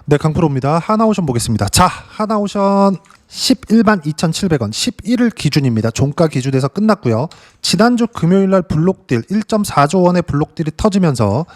네, 강프로입니다. 하나오션 보겠습니다. 자, 하나오션 11만 2,700원 11일 기준입니다. 종가 기준에서 끝났고요. 지난주 금요일날 블록딜 1.4조 원의 블록딜이 터지면서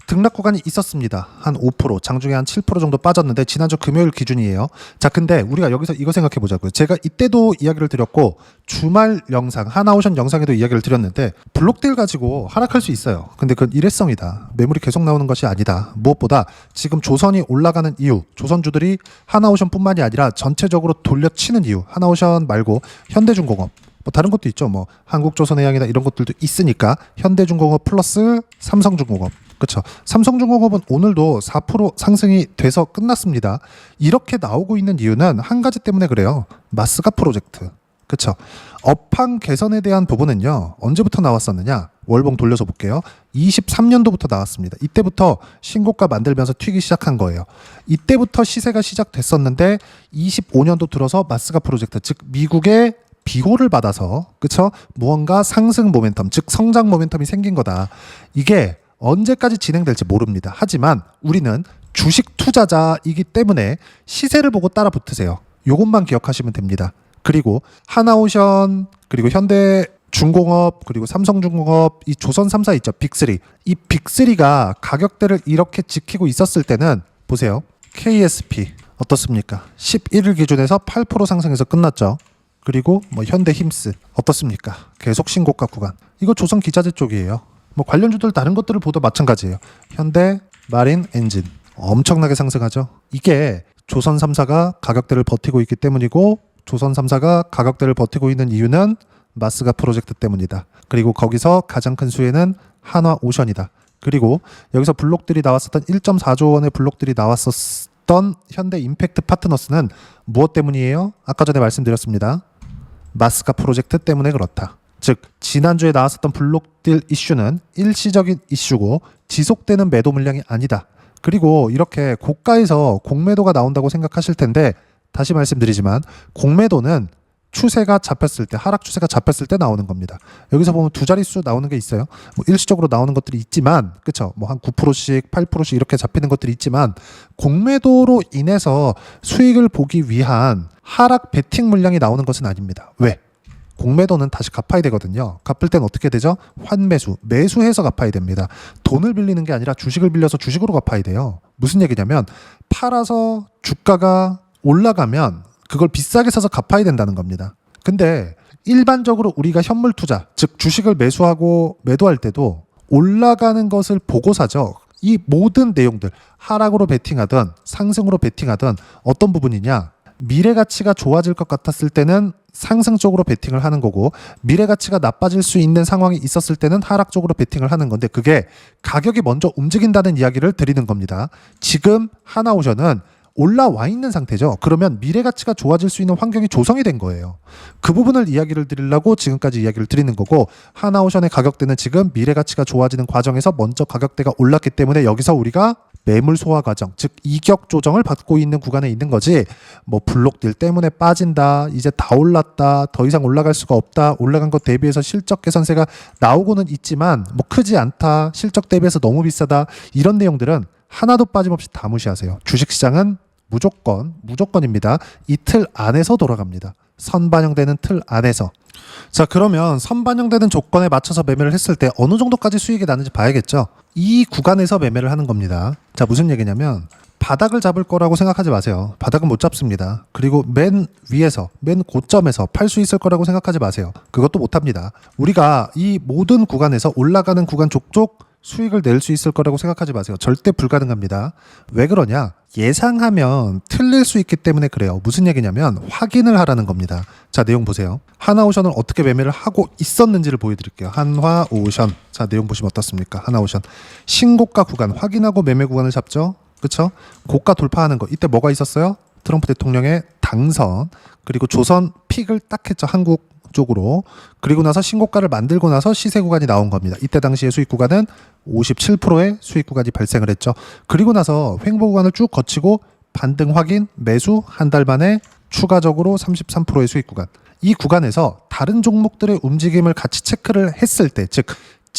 등락 구간이 있었습니다. 한 5%, 장중에 한 7% 정도 빠졌는데 지난주 금요일 기준이에요. 자, 근데 우리가 여기서 이거 생각해 보자고요. 제가 이때도 이야기를 드렸고 주말 영상, 하나오션 영상에도 이야기를 드렸는데 블록딜 가지고 하락할 수 있어요. 근데 그건 일회성이다. 매물이 계속 나오는 것이 아니다. 무엇보다 지금 조선이 올라가는 이유, 조선주들이 하나오션뿐만이 아니라 전체적으로 돌려치는 이유, 하나오션 말고 현대중공업, 뭐 다른 것도 있죠. 뭐 한국조선해양이나 이런 것들도 있으니까 현대중공업 플러스 삼성중공업. 그렇죠. 삼성중공업은 오늘도 4% 상승이 돼서 끝났습니다. 이렇게 나오고 있는 이유는 한 가지 때문에 그래요. 마스가 프로젝트. 그렇죠. 업황 개선에 대한 부분은요. 언제부터 나왔었느냐? 월봉 돌려서 볼게요. 23년도부터 나왔습니다. 이때부터 신고가 만들면서 튀기 시작한 거예요. 이때부터 시세가 시작됐었는데 25년도 들어서 마스가 프로젝트, 즉 미국의 비호를 받아서, 그렇죠? 무언가 상승 모멘텀, 즉 성장 모멘텀이 생긴 거다. 이게 언제까지 진행될지 모릅니다. 하지만 우리는 주식 투자자이기 때문에 시세를 보고 따라 붙으세요. 이것만 기억하시면 됩니다. 그리고 하나오션, 그리고 현대중공업, 그리고 삼성중공업, 이 조선 3사 있죠. 빅3. 이 빅3가 가격대를 이렇게 지키고 있었을 때는 보세요. KSP 어떻습니까? 11일 기준에서 8% 상승해서 끝났죠. 그리고 뭐 현대힘스 어떻습니까? 계속 신고가 구간. 이거 조선기자재 쪽이에요. 뭐 관련주들 다른 것들을 보도 마찬가지예요. 현대 마린 엔진 엄청나게 상승하죠. 이게 조선 3사가 가격대를 버티고 있기 때문이고, 조선 3사가 가격대를 버티고 있는 이유는 마스가 프로젝트 때문이다. 그리고 거기서 가장 큰 수혜는 한화오션이다. 그리고 여기서 블록들이 나왔었던 1.4조 원의 블록들이 나왔었던 현대 임팩트 파트너스는 무엇 때문이에요? 아까 전에 말씀드렸습니다. 마스가 프로젝트 때문에 그렇다. 즉 지난주에 나왔었던 블록딜 이슈는 일시적인 이슈고 지속되는 매도 물량이 아니다. 그리고 이렇게 고가에서 공매도가 나온다고 생각하실 텐데, 다시 말씀드리지만 공매도는 추세가 잡혔을 때, 하락 추세가 잡혔을 때 나오는 겁니다. 여기서 보면 두 자릿수 나오는 게 있어요. 뭐 일시적으로 나오는 것들이 있지만, 그렇죠? 뭐 한 9%씩 8%씩 이렇게 잡히는 것들이 있지만, 공매도로 인해서 수익을 보기 위한 하락 베팅 물량이 나오는 것은 아닙니다. 왜? 공매도는 다시 갚아야 되거든요. 갚을 땐 어떻게 되죠? 환매수, 매수해서 갚아야 됩니다. 돈을 빌리는 게 아니라 주식을 빌려서 주식으로 갚아야 돼요. 무슨 얘기냐면 팔아서 주가가 올라가면 그걸 비싸게 사서 갚아야 된다는 겁니다. 근데 일반적으로 우리가 현물 투자, 즉 주식을 매수하고 매도할 때도 올라가는 것을 보고 사죠. 이 모든 내용들, 하락으로 베팅하든 상승으로 베팅하든 어떤 부분이냐? 미래 가치가 좋아질 것 같았을 때는 상승 쪽으로 베팅을 하는 거고, 미래 가치가 나빠질 수 있는 상황이 있었을 때는 하락 쪽으로 베팅을 하는 건데, 그게 가격이 먼저 움직인다는 이야기를 드리는 겁니다. 지금 하나오션은 올라와 있는 상태죠. 그러면 미래 가치가 좋아질 수 있는 환경이 조성이 된 거예요. 그 부분을 이야기를 드리려고 지금까지 이야기를 드리는 거고, 하나오션의 가격대는 지금 미래 가치가 좋아지는 과정에서 먼저 가격대가 올랐기 때문에 여기서 우리가 매물 소화 과정, 즉 이격 조정을 받고 있는 구간에 있는 거지, 뭐 블록딜 때문에 빠진다, 이제 다 올랐다, 더 이상 올라갈 수가 없다, 올라간 것 대비해서 실적 개선세가 나오고는 있지만 뭐 크지 않다, 실적 대비해서 너무 비싸다, 이런 내용들은 하나도 빠짐없이 다 무시하세요. 주식시장은 무조건입니다. 이 틀 안에서 돌아갑니다. 선반영되는 틀 안에서. 자, 그러면 선반영되는 조건에 맞춰서 매매를 했을 때 어느 정도까지 수익이 나는지 봐야겠죠. 이 구간에서 매매를 하는 겁니다. 자, 무슨 얘기냐면 바닥을 잡을 거라고 생각하지 마세요. 바닥은 못 잡습니다. 그리고 맨 위에서, 맨 고점에서 팔 수 있을 거라고 생각하지 마세요. 그것도 못 합니다. 우리가 이 모든 구간에서 올라가는 구간 족족 수익을 낼 수 있을 거라고 생각하지 마세요. 절대 불가능합니다. 왜 그러냐? 예상하면 틀릴 수 있기 때문에 그래요. 무슨 얘기냐면 확인을 하라는 겁니다. 자, 내용 보세요. 하나오션을 어떻게 매매를 하고 있었는지를 보여드릴게요. 한화오션. 자, 내용 보시면 어떻습니까? 하나오션. 신고가 구간 확인하고 매매 구간을 잡죠. 그렇죠? 고가 돌파하는 거. 이때 뭐가 있었어요? 트럼프 대통령의 당선, 그리고 조선 픽을 딱 했죠. 한국 쪽으로. 그리고 나서 신고가를 만들고 나서 시세 구간이 나온 겁니다. 이때 당시의 수익 구간은 57%의 수익 구간이 발생을 했죠. 그리고 나서 횡보 구간을 쭉 거치고 반등 확인, 매수, 한 달 만에 추가적으로 33%의 수익 구간. 이 구간에서 다른 종목들의 움직임을 같이 체크를 했을 때, 즉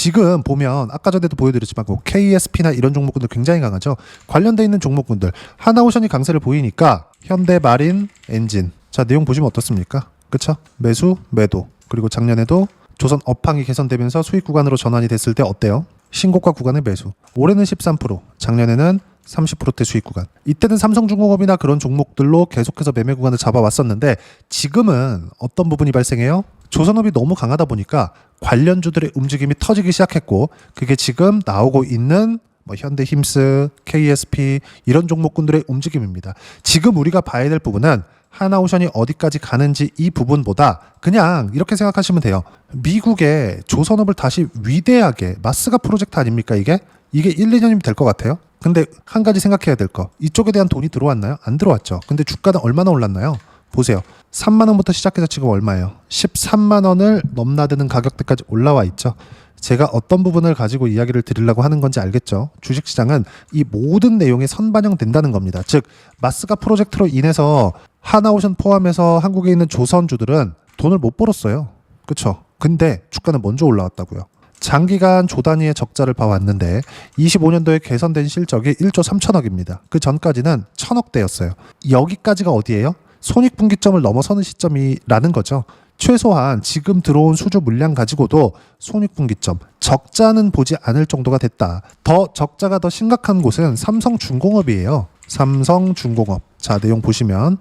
지금 보면 아까 전에도 보여드렸지만 뭐 KSP나 이런 종목군들 굉장히 강하죠. 관련돼 있는 종목군들 하나오션이 강세를 보이니까 현대 마린 엔진 자 내용 보시면 어떻습니까? 그쵸? 매수 매도 그리고 작년에도 조선 업황이 개선되면서 수익 구간으로 전환이 됐을 때 어때요? 신고가 구간의 매수 올해는 13% 작년에는 30%대 수익 구간 이때는 삼성중공업이나 그런 종목들로 계속해서 매매 구간을 잡아왔었는데 지금은 어떤 부분이 발생해요? 조선업이 너무 강하다 보니까 관련주들의 움직임이 터지기 시작했고 그게 지금 나오고 있는 뭐 현대힘스, KSP 이런 종목군들의 움직임입니다. 지금 우리가 봐야 될 부분은 하나오션이 어디까지 가는지 이 부분보다 그냥 이렇게 생각하시면 돼요. 미국의 조선업을 다시 위대하게 마스가 프로젝트 아닙니까 이게? 이게 1, 2년이면 될 것 같아요. 근데 한 가지 생각해야 될 거. 이쪽에 대한 돈이 들어왔나요? 안 들어왔죠. 근데 주가는 얼마나 올랐나요? 보세요. 3만 원부터 시작해서 지금 얼마예요? 13만 원을 넘나드는 가격대까지 올라와 있죠. 제가 어떤 부분을 가지고 이야기를 드리려고 하는 건지 알겠죠? 주식시장은 이 모든 내용이 선반영된다는 겁니다. 즉 마스가 프로젝트로 인해서 하나오션 포함해서 한국에 있는 조선주들은 돈을 못 벌었어요. 그렇죠? 근데 주가는 먼저 올라왔다고요. 장기간 조 단위의 적자를 봐왔는데 25년도에 개선된 실적이 1조 3천억입니다. 그 전까지는 1,000억대였어요. 여기까지가 어디예요? 손익분기점을 넘어서는 시점이라는 거죠. 최소한 지금 들어온 수주 물량 가지고도 손익분기점, 적자는 보지 않을 정도가 됐다. 적자가 더 심각한 곳은 삼성중공업이에요. 삼성중공업. 자, 내용 보시면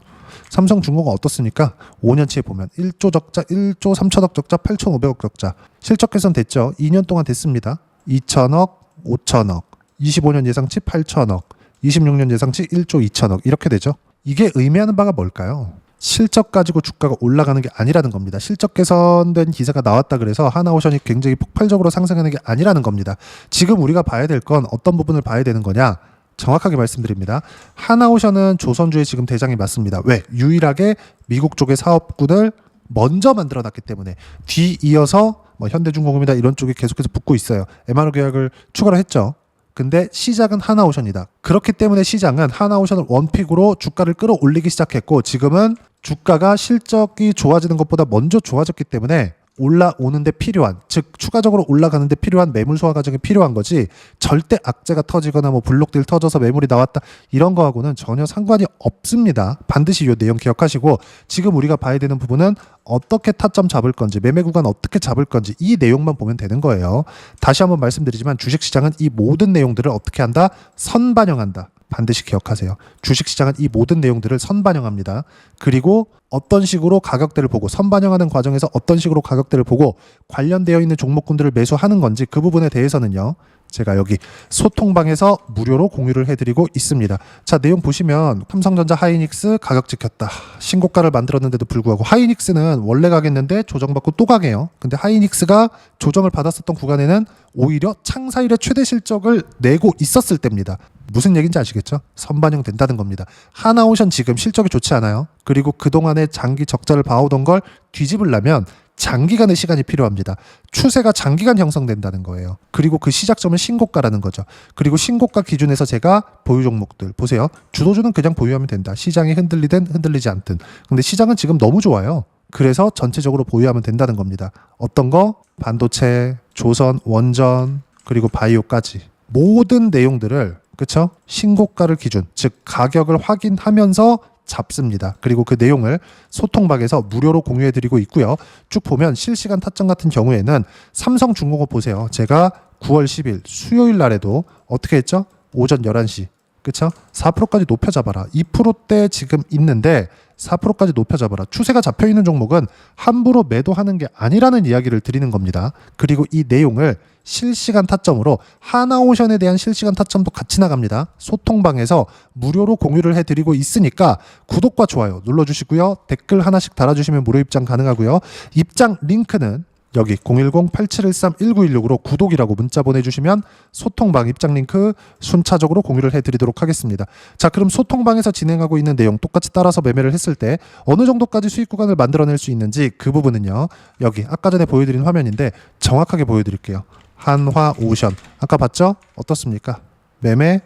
삼성중공업 어떻습니까? 5년치에 보면 1조 적자, 1조 3천억 적자, 8,500억 적자. 실적 개선 됐죠? 2년 동안 됐습니다. 2천억, 5천억, 25년 예상치 8천억, 26년 예상치 1조 2천억 이렇게 되죠. 이게 의미하는 바가 뭘까요? 실적 가지고 주가가 올라가는 게 아니라는 겁니다. 실적 개선된 기사가 나왔다 그래서 하나오션이 굉장히 폭발적으로 상승하는 게 아니라는 겁니다. 지금 우리가 봐야 될 건 어떤 부분을 봐야 되는 거냐? 정확하게 말씀드립니다. 하나오션은 조선주의 지금 대장이 맞습니다. 왜? 유일하게 미국 쪽의 사업군을 먼저 만들어놨기 때문에 뒤이어서 뭐 현대중공업이나 이런 쪽이 계속해서 붙고 있어요. MRO 계약을 추가로 했죠. 근데 시작은 하나오션이다. 그렇기 때문에 시장은 하나오션을 원픽으로 주가를 끌어올리기 시작했고 지금은 주가가 실적이 좋아지는 것보다 먼저 좋아졌기 때문에 올라오는데 필요한, 즉 추가적으로 올라가는 데 필요한 매물 소화 과정이 필요한 거지 절대 악재가 터지거나 뭐 블록딜 터져서 매물이 나왔다 이런 거하고는 전혀 상관이 없습니다. 반드시 이 내용 기억하시고 지금 우리가 봐야 되는 부분은 어떻게 타점 잡을 건지 매매 구간 어떻게 잡을 건지 이 내용만 보면 되는 거예요. 다시 한번 말씀드리지만 주식시장은 이 모든 내용들을 어떻게 한다? 선반영한다. 반드시 기억하세요. 주식시장은 이 모든 내용들을 선반영합니다. 그리고 어떤 식으로 가격대를 보고 선반영하는 과정에서 어떤 식으로 가격대를 보고 관련되어 있는 종목군들을 매수하는 건지 그 부분에 대해서는요. 제가 여기 소통방에서 무료로 공유를 해드리고 있습니다. 자, 내용 보시면 삼성전자 하이닉스 가격 지켰다. 신고가를 만들었는데도 불구하고 하이닉스는 원래 가겠는데 조정받고 또 가게요. 근데 하이닉스가 조정을 받았었던 구간에는 오히려 창사 이래 최대 실적을 내고 있었을 때입니다. 무슨 얘기인지 아시겠죠? 선반영 된다는 겁니다. 하나오션 지금 실적이 좋지 않아요. 그리고 그동안의 장기 적자를 봐오던 걸 뒤집으려면 장기간의 시간이 필요합니다. 추세가 장기간 형성된다는 거예요. 그리고 그 시작점은 신고가라는 거죠. 그리고 신고가 기준에서 제가 보유 종목들 보세요. 주도주는 그냥 보유하면 된다. 시장이 흔들리든 흔들리지 않든. 근데 시장은 지금 너무 좋아요. 그래서 전체적으로 보유하면 된다는 겁니다. 어떤 거? 반도체, 조선, 원전, 그리고 바이오까지. 모든 내용들을 그쵸? 신고가를 기준, 즉 가격을 확인하면서 잡습니다. 그리고 그 내용을 소통방에서 무료로 공유해드리고 있고요. 쭉 보면 실시간 타점 같은 경우에는 삼성중공업 보세요. 제가 9월 10일 수요일 날에도 어떻게 했죠? 오전 11시. 그쵸? 4%까지 높여잡아라. 2%대 지금 있는데 4%까지 높여잡아라. 추세가 잡혀있는 종목은 함부로 매도하는 게 아니라는 이야기를 드리는 겁니다. 그리고 이 내용을 실시간 타점으로 하나오션에 대한 실시간 타점도 같이 나갑니다. 소통방에서 무료로 공유를 해드리고 있으니까 구독과 좋아요 눌러주시고요. 댓글 하나씩 달아주시면 무료 입장 가능하고요. 입장 링크는 여기 010-8713-1916으로 구독이라고 문자 보내주시면 소통방 입장 링크 순차적으로 공유를 해드리도록 하겠습니다. 자, 그럼 소통방에서 진행하고 있는 내용 똑같이 따라서 매매를 했을 때 어느 정도까지 수익 구간을 만들어낼 수 있는지 그 부분은요. 여기 아까 전에 보여드린 화면인데 정확하게 보여드릴게요. 한화오션 아까 봤죠? 어떻습니까? 매매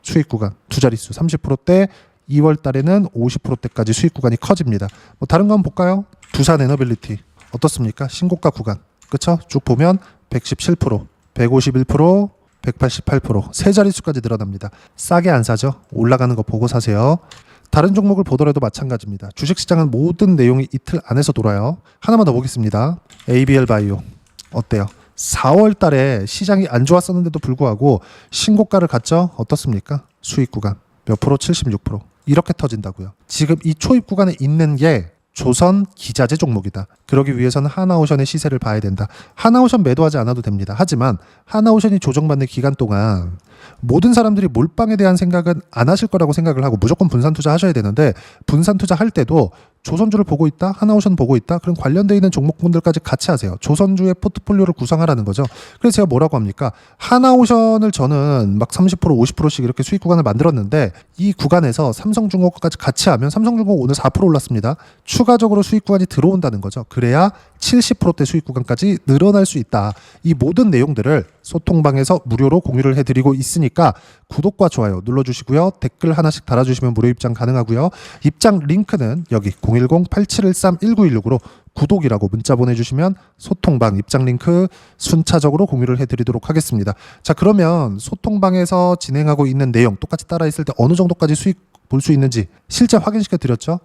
수익 구간 두 자릿수 30%대 2월 달에는 50%대까지 수익 구간이 커집니다. 뭐 다른 거 한번 볼까요? 두산 에너빌리티 어떻습니까? 신고가 구간 그쵸? 쭉 보면 117%, 151%, 188%, 세 자릿수까지 늘어납니다. 싸게 안 사죠? 올라가는 거 보고 사세요. 다른 종목을 보더라도 마찬가지입니다. 주식시장은 모든 내용이 이틀 안에서 돌아요. 하나만 더 보겠습니다. ABL 바이오 어때요? 4월 달에 시장이 안 좋았었는데도 불구하고 신고가를 갔죠? 어떻습니까? 수익 구간 몇 프로? 76%. 이렇게 터진다고요. 지금 이 초입 구간에 있는 게 조선 기자재 종목이다. 그러기 위해서는 하나오션의 시세를 봐야 된다. 하나오션 매도하지 않아도 됩니다. 하지만 하나오션이 조정받는 기간 동안 모든 사람들이 몰빵에 대한 생각은 안 하실 거라고 생각을 하고 무조건 분산 투자 하셔야 되는데, 분산 투자할 때도 조선주를 보고 있다, 하나오션 보고 있다, 그럼 관련되어 있는 종목군들까지 같이 하세요. 조선주의 포트폴리오를 구성하라는 거죠. 그래서 제가 뭐라고 합니까? 하나오션을 저는 막 30%, 50%씩 이렇게 수익 구간을 만들었는데, 이 구간에서 삼성중공업까지 같이 하면 삼성중공업 오늘 4% 올랐습니다. 추가적으로 수익 구간이 들어온다는 거죠. 그래야 70%대 수익 구간까지 늘어날 수 있다. 이 모든 내용들을 소통방에서 무료로 공유를 해드리고 있으니까 구독과 좋아요 눌러주시고요. 댓글 하나씩 달아주시면 무료 입장 가능하고요. 입장 링크는 여기 010-8713-1916으로 구독이라고 문자 보내주시면 소통방 입장 링크 순차적으로 공유를 해드리도록 하겠습니다. 자, 그러면 소통방에서 진행하고 있는 내용 똑같이 따라 있을 때 어느 정도까지 수익 볼 수 있는지 실제 확인시켜 드렸죠.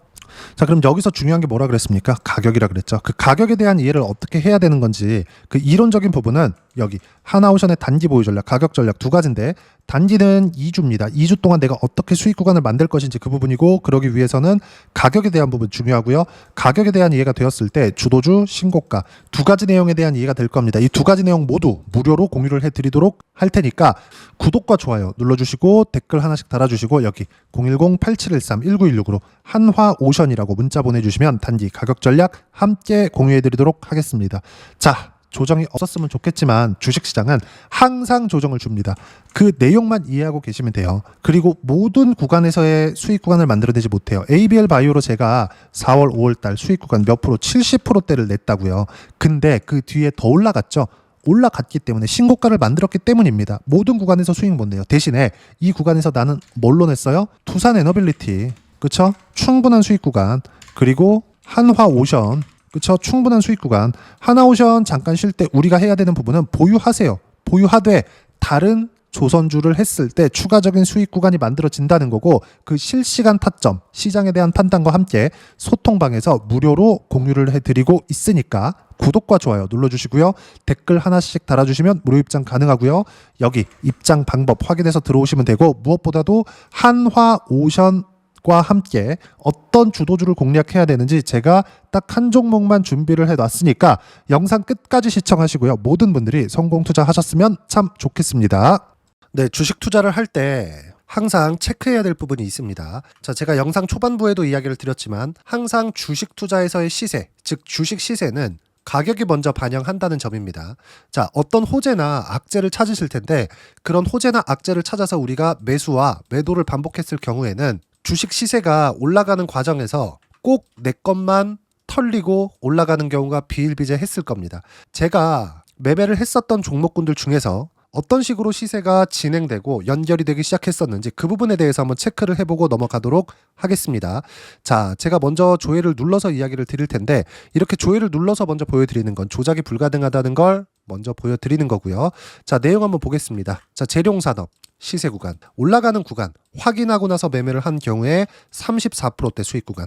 자, 그럼 여기서 중요한 게 뭐라 그랬습니까? 가격이라 그랬죠. 그 가격에 대한 이해를 어떻게 해야 되는 건지, 그 이론적인 부분은 여기 하나오션의 단기 보유 전략, 가격 전략 두 가지인데, 단기는 2주입니다. 2주 동안 내가 어떻게 수익 구간을 만들 것인지 그 부분이고, 그러기 위해서는 가격에 대한 부분 중요하고요. 가격에 대한 이해가 되었을 때 주도주, 신고가 두 가지 내용에 대한 이해가 될 겁니다. 이 두 가지 내용 모두 무료로 공유를 해드리도록 할 테니까 구독과 좋아요 눌러주시고 댓글 하나씩 달아주시고 여기 010-8713-1916으로 한화오션이라고 문자 보내주시면 단기 가격 전략 함께 공유해드리도록 하겠습니다. 자, 조정이 없었으면 좋겠지만 주식시장은 항상 조정을 줍니다. 그 내용만 이해하고 계시면 돼요. 그리고 모든 구간에서의 수익 구간을 만들어내지 못해요. ABL 바이오로 제가 4월, 5월 달 수익 구간 몇 프로, 70%대를 냈다고요. 근데 그 뒤에 더 올라갔죠. 올라갔기 때문에 신고가를 만들었기 때문입니다. 모든 구간에서 수익 못 내요. 대신에 이 구간에서 나는 뭘로 냈어요? 두산 에너빌리티, 그쵸? 충분한 수익 구간, 그리고 한화오션, 그쵸? 충분한 수익 구간. 하나오션 잠깐 쉴 때 우리가 해야 되는 부분은 보유하세요. 보유하되 다른 조선주를 했을 때 추가적인 수익 구간이 만들어진다는 거고, 그 실시간 타점, 시장에 대한 판단과 함께 소통방에서 무료로 공유를 해드리고 있으니까 구독과 좋아요 눌러주시고요. 댓글 하나씩 달아주시면 무료 입장 가능하고요. 여기 입장 방법 확인해서 들어오시면 되고, 무엇보다도 한화오션 과 함께 어떤 주도주를 공략해야 되는지 제가 딱 한 종목만 준비를 해놨으니까 영상 끝까지 시청하시고요. 모든 분들이 성공 투자하셨으면 참 좋겠습니다. 네, 주식 투자를 할 때 항상 체크해야 될 부분이 있습니다. 자, 제가 영상 초반부에도 이야기를 드렸지만 항상 주식 투자에서의 시세, 즉 주식 시세는 가격이 먼저 반영한다는 점입니다. 자, 어떤 호재나 악재를 찾으실 텐데, 그런 호재나 악재를 찾아서 우리가 매수와 매도를 반복했을 경우에는 주식 시세가 올라가는 과정에서 꼭 내 것만 털리고 올라가는 경우가 비일비재했을 겁니다. 제가 매매를 했었던 종목군들 중에서 어떤 식으로 시세가 진행되고 연결이 되기 시작했었는지 그 부분에 대해서 한번 체크를 해보고 넘어가도록 하겠습니다. 자, 제가 먼저 조회를 눌러서 이야기를 드릴 텐데, 이렇게 조회를 눌러서 먼저 보여드리는 건 조작이 불가능하다는 걸 먼저 보여드리는 거고요. 자, 내용 한번 보겠습니다. 자, 재룡산업 시세 구간, 올라가는 구간 확인하고 나서 매매를 한 경우에 34%대 수익 구간.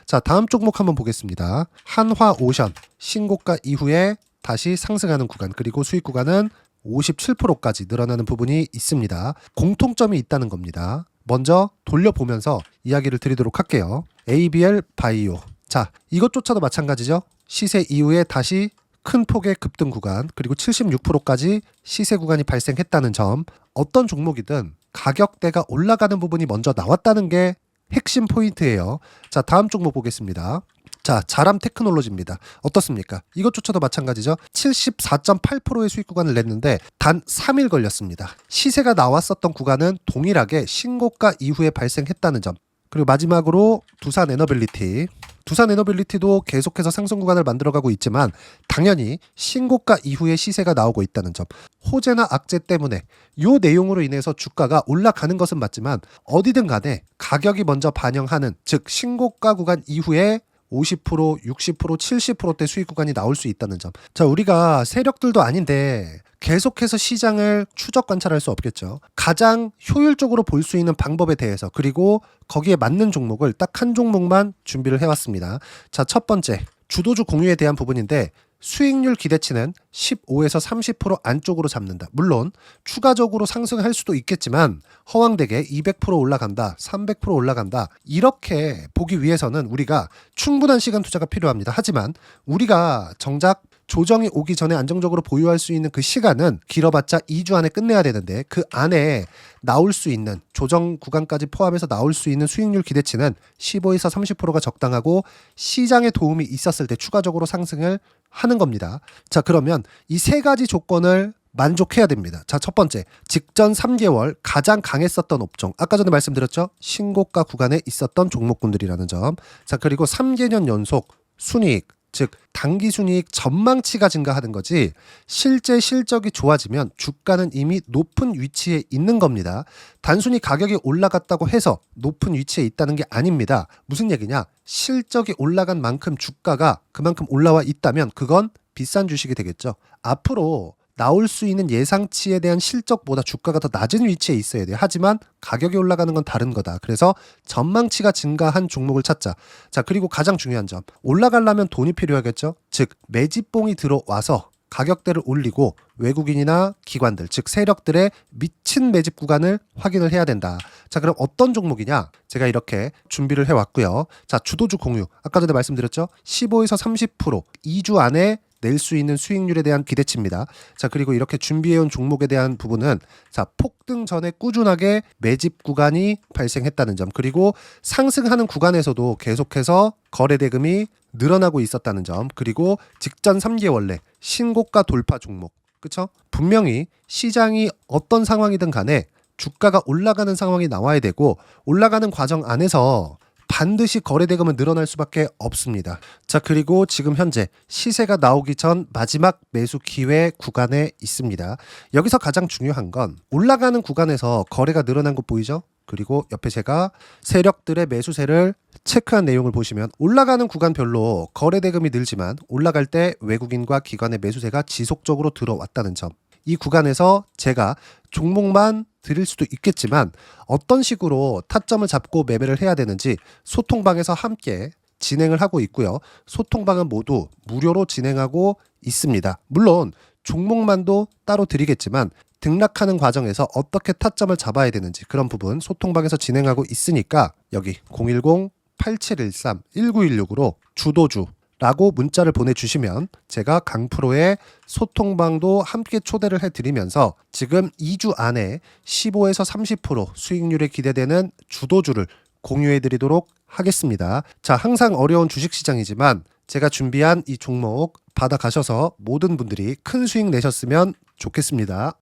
자, 다음 종목 한번 보겠습니다. 한화오션 신고가 이후에 다시 상승하는 구간, 그리고 수익 구간은 57%까지 늘어나는 부분이 있습니다. 공통점이 있다는 겁니다. 먼저 돌려보면서 이야기를 드리도록 할게요. ABL 바이오. 자, 이것조차도 마찬가지죠. 시세 이후에 다시 큰 폭의 급등 구간, 그리고 76%까지 시세 구간이 발생했다는 점, 어떤 종목이든 가격대가 올라가는 부분이 먼저 나왔다는 게 핵심 포인트예요. 자, 다음 종목 보겠습니다. 자, 자람 테크놀로지입니다. 어떻습니까? 이것조차도 마찬가지죠. 74.8%의 수익 구간을 냈는데 단 3일 걸렸습니다. 시세가 나왔었던 구간은 동일하게 신고가 이후에 발생했다는 점. 그리고 마지막으로 두산 에너빌리티. 두산 에너빌리티도 계속해서 상승 구간을 만들어가고 있지만 당연히 신고가 이후에 시세가 나오고 있다는 점. 호재나 악재 때문에 이 내용으로 인해서 주가가 올라가는 것은 맞지만 어디든 간에 가격이 먼저 반영하는, 즉 신고가 구간 이후에 50%, 60%, 70%대 수익 구간이 나올 수 있다는 점. 자, 우리가 세력들도 아닌데 계속해서 시장을 추적 관찰할 수 없겠죠. 가장 효율적으로 볼 수 있는 방법에 대해서, 그리고 거기에 맞는 종목을 딱 한 종목만 준비를 해왔습니다. 자, 첫 번째, 주도주 공유에 대한 부분인데 수익률 기대치는 15에서 30% 안쪽으로 잡는다. 물론 추가적으로 상승할 수도 있겠지만 허황되게 200% 올라간다, 300% 올라간다, 이렇게 보기 위해서는 우리가 충분한 시간 투자가 필요합니다. 하지만 우리가 정작 조정이 오기 전에 안정적으로 보유할 수 있는 그 시간은 길어봤자 2주 안에 끝내야 되는데, 그 안에 나올 수 있는 조정 구간까지 포함해서 나올 수 있는 수익률 기대치는 15에서 30%가 적당하고 시장에 도움이 있었을 때 추가적으로 상승을 하는 겁니다. 자, 그러면 이 세 가지 조건을 만족해야 됩니다. 자, 첫 번째, 직전 3개월 가장 강했었던 업종, 아까 전에 말씀드렸죠? 신고가 구간에 있었던 종목군들이라는 점. 자, 그리고 3개년 연속 순이익, 즉 단기 순이익 전망치가 증가하는 거지, 실제 실적이 좋아지면 주가는 이미 높은 위치에 있는 겁니다. 단순히 가격이 올라갔다고 해서 높은 위치에 있다는 게 아닙니다. 무슨 얘기냐? 실적이 올라간 만큼 주가가 그만큼 올라와 있다면 그건 비싼 주식이 되겠죠. 앞으로 나올 수 있는 예상치에 대한 실적보다 주가가 더 낮은 위치에 있어야 돼요. 하지만 가격이 올라가는 건 다른 거다. 그래서 전망치가 증가한 종목을 찾자. 자, 그리고 가장 중요한 점, 올라가려면 돈이 필요하겠죠. 즉 매집봉이 들어와서 가격대를 올리고 외국인이나 기관들, 즉 세력들의 미친 매집 구간을 확인을 해야 된다. 자, 그럼 어떤 종목이냐? 제가 이렇게 준비를 해왔고요. 자, 주도주 공유, 아까 전에 말씀드렸죠? 15에서 30% 2주 안에 낼 수 있는 수익률에 대한 기대치입니다. 자, 그리고 이렇게 준비해온 종목에 대한 부분은, 자, 폭등 전에 꾸준하게 매집 구간이 발생했다는 점, 그리고 상승하는 구간에서도 계속해서 거래 대금이 늘어나고 있었다는 점, 그리고 직전 3개월 내 신고가 돌파 종목, 그쵸? 분명히 시장이 어떤 상황이든 간에 주가가 올라가는 상황이 나와야 되고, 올라가는 과정 안에서 반드시 거래대금은 늘어날 수밖에 없습니다. 자, 그리고 지금 현재 시세가 나오기 전 마지막 매수 기회 구간에 있습니다. 여기서 가장 중요한 건 올라가는 구간에서 거래가 늘어난 거 보이죠? 그리고 옆에 제가 세력들의 매수세를 체크한 내용을 보시면 올라가는 구간별로 거래대금이 늘지만 올라갈 때 외국인과 기관의 매수세가 지속적으로 들어왔다는 점. 이 구간에서 제가 종목만 드릴 수도 있겠지만 어떤 식으로 타점을 잡고 매매를 해야 되는지 소통방에서 함께 진행을 하고 있고요. 소통방은 모두 무료로 진행하고 있습니다. 물론 종목만도 따로 드리겠지만 등락하는 과정에서 어떻게 타점을 잡아야 되는지 그런 부분 소통방에서 진행하고 있으니까 여기 010-8713-1916으로 주도주 라고 문자를 보내주시면 제가 강프로의 소통방도 함께 초대를 해드리면서 지금 2주 안에 15에서 30% 수익률에 기대되는 주도주를 공유해드리도록 하겠습니다. 자, 항상 어려운 주식시장이지만 제가 준비한 이 종목 받아가셔서 모든 분들이 큰 수익 내셨으면 좋겠습니다.